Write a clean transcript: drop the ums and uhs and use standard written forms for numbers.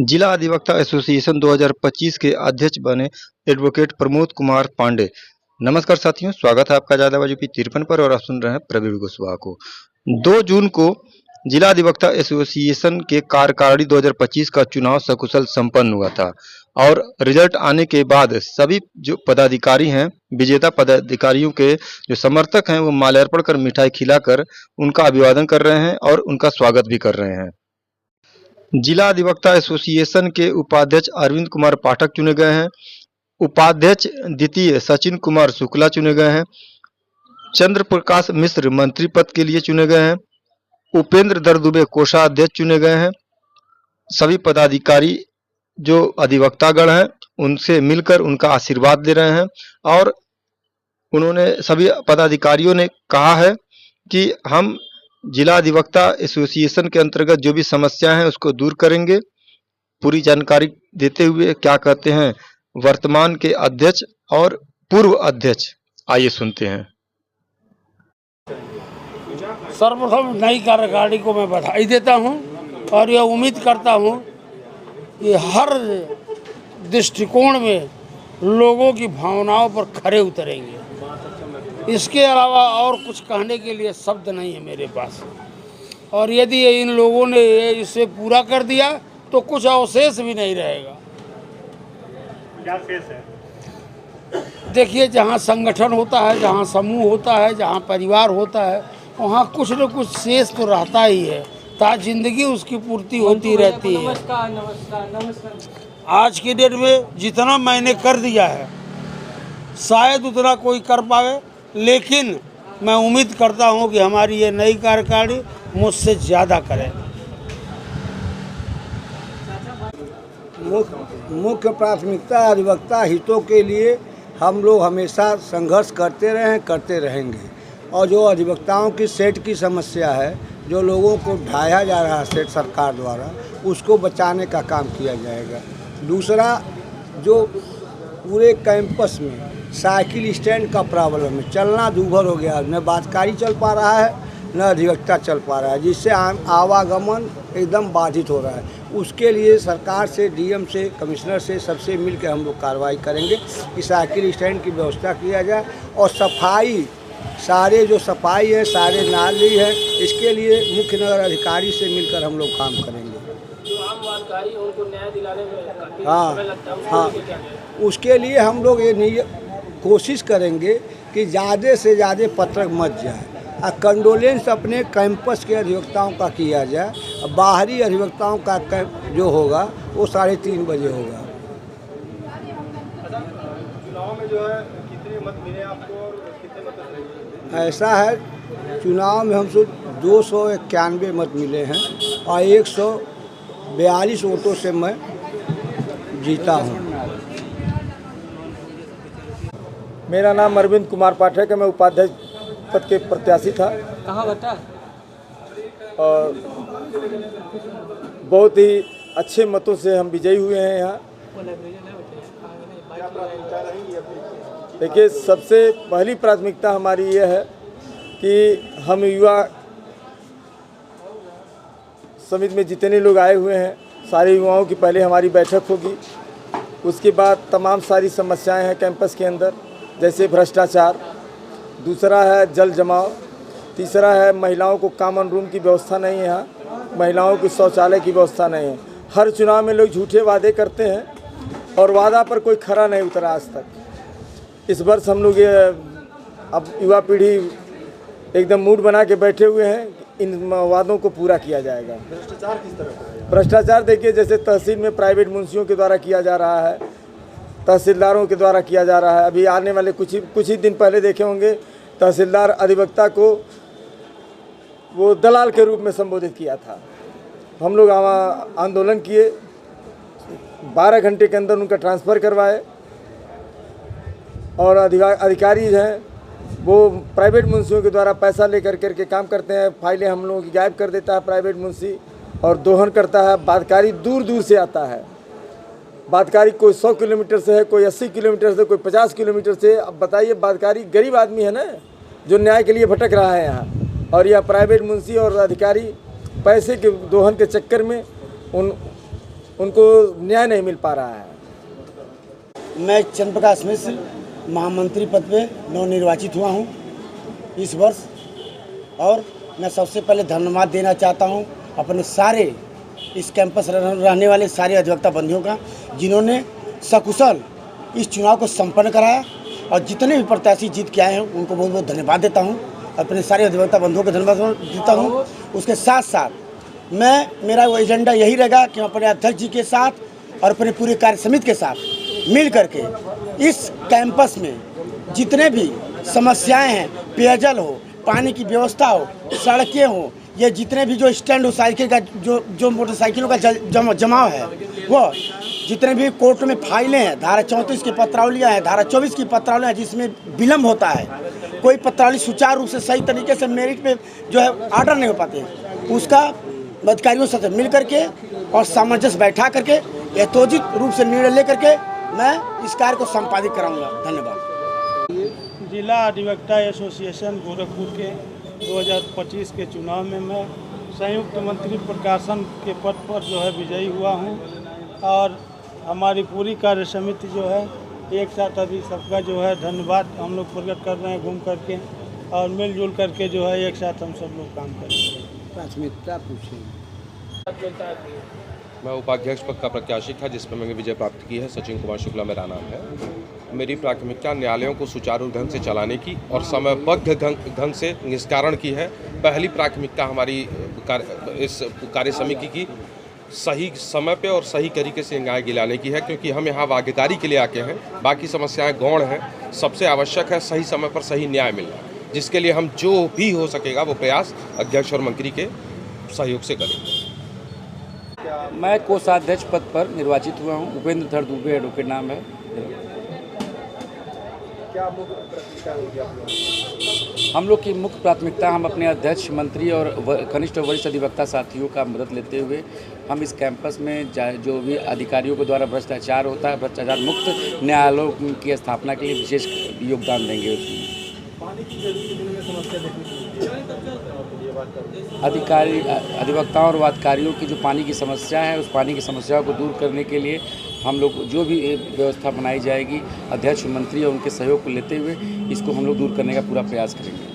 जिला अधिवक्ता एसोसिएशन 2025 के अध्यक्ष बने एडवोकेट प्रमोद कुमार पांडे। नमस्कार साथियों, स्वागत है आपका जादाबाजू की 53 पर और आप सुन रहे हैं प्रवीण कुशवाहा को। 2 जून को जिला अधिवक्ता एसोसिएशन के कार्यकारिणी 2025 का चुनाव सकुशल संपन्न हुआ था और रिजल्ट आने के बाद सभी जो पदाधिकारी हैं, विजेता पदाधिकारियों के जो समर्थक हैं, वो माल्यार्पण कर मिठाई खिलाकर उनका अभिवादन कर रहे हैं और उनका स्वागत भी कर रहे हैं। जिला अधिवक्ता एसोसिएशन के उपाध्यक्ष अरविंद कुमार पाठक चुने गए हैं। उपाध्यक्ष द्वितीय सचिन कुमार शुक्ला चुने गए हैं। चंद्र प्रकाश मिश्र मंत्री पद के लिए चुने गए हैं। उपेंद्र दर दुबे कोषाध्यक्ष चुने गए हैं। सभी पदाधिकारी जो अधिवक्तागण हैं उनसे मिलकर उनका आशीर्वाद दे रहे हैं और उन्होंने सभी पदाधिकारियों ने कहा है कि हम जिला अधिवक्ता एसोसिएशन के अंतर्गत जो भी समस्या है उसको दूर करेंगे। पूरी जानकारी देते हुए क्या कहते हैं वर्तमान के अध्यक्ष और पूर्व अध्यक्ष, आइए सुनते हैं। सर्वप्रथम नई कार्यकारिणी को मैं बधाई देता हूं और यह उम्मीद करता हूं कि हर दृष्टिकोण में लोगों की भावनाओं पर खरे उतरेंगे। इसके अलावा और कुछ कहने के लिए शब्द नहीं है मेरे पास। और यदि इन लोगों ने इसे पूरा कर दिया तो कुछ अवशेष भी नहीं रहेगा। क्या शेष है? देखिए, जहाँ संगठन होता है, जहाँ समूह होता है, जहाँ परिवार होता है, वहाँ कुछ न कुछ शेष तो रहता ही है, ताकि जिंदगी उसकी पूर्ति होती रहती है। आज की डेट में जितना मैंने कर दिया है शायद उतना कोई कर पावे, लेकिन मैं उम्मीद करता हूं कि हमारी ये नई कार्यकारिणी मुझसे ज़्यादा करे। मुख्य प्राथमिकता अधिवक्ता हितों के लिए हम लोग हमेशा संघर्ष करते रहे हैं, करते रहेंगे। और जो अधिवक्ताओं की सेट की समस्या है, जो लोगों को ढाया जा रहा है सेट सरकार द्वारा, उसको बचाने का काम किया जाएगा। दूसरा, जो पूरे कैंपस में साइकिल स्टैंड का प्रॉब्लम है, चलना दूभर हो गया, न बातकारी चल पा रहा है न अधिवक्ता चल पा रहा है, जिससे आवागमन एकदम बाधित हो रहा है। उसके लिए सरकार से, डीएम से, कमिश्नर से, सबसे मिलकर हम लोग कार्रवाई करेंगे कि साइकिल स्टैंड की व्यवस्था किया जाए। और सफाई, सारे जो सफाई है, सारे नाली है, इसके लिए मुख्य नगर अधिकारी से मिलकर हम लोग काम करेंगे। उनको न्याय दिलाने में हाँ, उसके लिए हम लोग ये कोशिश करेंगे कि ज़्यादा से ज़्यादा पत्रक मत जाए और कंडोलेंस अपने कैंपस के अधिवक्ताओं का किया जाए। बाहरी अधिवक्ताओं का जो होगा वो 3:30 बजे होगा। चुनाव में जो है कितने मत मिले आपको और कितने मत? ऐसा है, चुनाव में हमसे 291 मत मिले हैं और 142 वोटों से मैं जीता हूँ। मेरा नाम अरविंद कुमार पाठक है। मैं उपाध्यक्ष पद के प्रत्याशी था। कहाँ बता? और बहुत ही अच्छे मतों से हम विजयी हुए हैं यहाँ। देखिए, सबसे पहली प्राथमिकता हमारी ये है कि हम युवा समिति में जितने लोग आए हुए हैं, सारे युवाओं की पहले हमारी बैठक होगी। उसके बाद तमाम सारी समस्याएं हैं कैंपस के अंदर, जैसे भ्रष्टाचार, दूसरा है जल जमाव, तीसरा है महिलाओं को कॉमन रूम की व्यवस्था नहीं है, यहाँ महिलाओं की शौचालय की व्यवस्था नहीं है। हर चुनाव में लोग झूठे वादे करते हैं और वादा पर कोई खरा नहीं उतरा आज तक। इस वर्ष हम लोग ये अब युवा पीढ़ी एकदम मूड बना के बैठे हुए हैं, इन वादों को पूरा किया जाएगा। भ्रष्टाचार किस तरह का है? भ्रष्टाचार देखिए, जैसे तहसील में प्राइवेट मुंशियों के द्वारा किया जा रहा है, तहसीलदारों के द्वारा किया जा रहा है। अभी आने वाले कुछ ही दिन पहले देखे होंगे, तहसीलदार अधिवक्ता को वो दलाल के रूप में संबोधित किया था। हम लोग आंदोलन किए, 12 घंटे के अंदर उनका ट्रांसफ़र करवाए और अधिकारी हैं वो प्राइवेट मुंशियों के द्वारा पैसा लेकर करके काम करते हैं। फाइलें हम लोगों की गायब कर देता है प्राइवेट मुंशी और दोहन करता है। बातकारी दूर दूर से आता है। बातकारी कोई 100 किलोमीटर से है, कोई 80 किलोमीटर से, कोई 50 किलोमीटर से। अब बताइए, बातकारी गरीब आदमी है ना, जो न्याय के लिए भटक रहा है यहाँ। और यह प्राइवेट मुंशी और अधिकारी पैसे के दोहन के चक्कर में उनको न्याय नहीं मिल पा रहा है। मैं चंद्र प्रकाश मिश्र महामंत्री पद पे नवनिर्वाचित हुआ हूँ इस वर्ष, और मैं सबसे पहले धन्यवाद देना चाहता हूँ अपने सारे इस कैंपस रहने वाले सारे अधिवक्ता बंधुओं का, जिन्होंने सकुशल इस चुनाव को संपन्न कराया, और जितने भी प्रत्याशी जीत के आए हैं उनको बहुत बहुत धन्यवाद देता हूँ। अपने सारे अधिवक्ता बंधुओं को धन्यवाद देता हूँ। उसके साथ साथ मेरा वो एजेंडा यही रहेगा कि अपने अध्यक्ष जी के साथ और अपने पूरे कार्य समिति के साथ मिल करके इस कैंपस में जितने भी समस्याएं हैं, पेयजल हो, पानी की व्यवस्था हो, सड़कें हो, ये जितने भी जो स्टैंड हो साइकिल का, जो मोटरसाइकिलों का जमाव है, वो जितने भी कोर्ट में फाइलें हैं, धारा 34 की पत्रावलियाँ हैं, धारा 24 की पत्रावलियाँ जिसमें विलम्ब होता है, कोई पत्रावली सुचारू रूप से सही तरीके से मेरिट पे जो है ऑर्डर नहीं हो पाते, उसका अधिकारियों से मिल करके और सामंजस्य बैठा करके यथोचित रूप से निर्णय ले करके मैं इस कार्य को संपादित कराऊंगा। धन्यवाद। जिला अधिवक्ता एसोसिएशन गोरखपुर के 2025 के चुनाव में मैं संयुक्त मंत्री प्रकाशन के पद पर जो है विजयी हुआ हूं, और हमारी पूरी कार्य समिति जो है एक साथ अभी सबका जो है धन्यवाद हम लोग प्रकट कर रहे हैं घूम करके, और मिलजुल करके जो है एक साथ हम सब लोग काम करेंगे। प्राथमिकता पूछेंगे। मैं उपाध्यक्ष पद का प्रत्याशी था जिसमें मैंने विजय प्राप्त की है। सचिन कुमार शुक्ला मेरा नाम है। मेरी प्राथमिकता न्यायालयों को सुचारू ढंग से चलाने की और समयबद्ध ढंग से निष्कारण की है। पहली प्राथमिकता हमारी इस कार्य समिति की सही समय पे और सही तरीके से न्याय दिलाने की है, क्योंकि हम यहाँ वाग्यकारी के लिए आके हैं, बाकी समस्याएं गौण हैं। सबसे आवश्यक है सही समय पर सही न्याय मिलना, जिसके लिए हम जो भी हो सकेगा वो प्रयास अध्यक्ष और मंत्री के सहयोग से करेंगे। मैं कोषाध्यक्ष पद पर निर्वाचित हुआ हूँ। उपेंद्र धर दुबे एडवोकेट नाम है। क्या मुख्य प्राथमिकता होगी आप लोगों? हम लोग की मुख्य प्राथमिकता, हम अपने अध्यक्ष, मंत्री और कनिष्ठ और वरिष्ठ अधिवक्ता साथियों का मदद लेते हुए हम इस कैंपस में जो भी अधिकारियों के द्वारा भ्रष्टाचार होता है, भ्रष्टाचार मुक्त न्यायालयों की स्थापना के लिए विशेष योगदान देंगे। पानी की जरूरी दिनों में समस्या देखने को मिलती है, अधिवक्ताओं और वादकारियों की जो पानी की समस्या है, उस पानी की समस्या को दूर करने के लिए हम लोग जो भी व्यवस्था बनाई जाएगी, अध्यक्ष, मंत्री और उनके सहयोग को लेते हुए इसको हम लोग दूर करने का पूरा प्रयास करेंगे।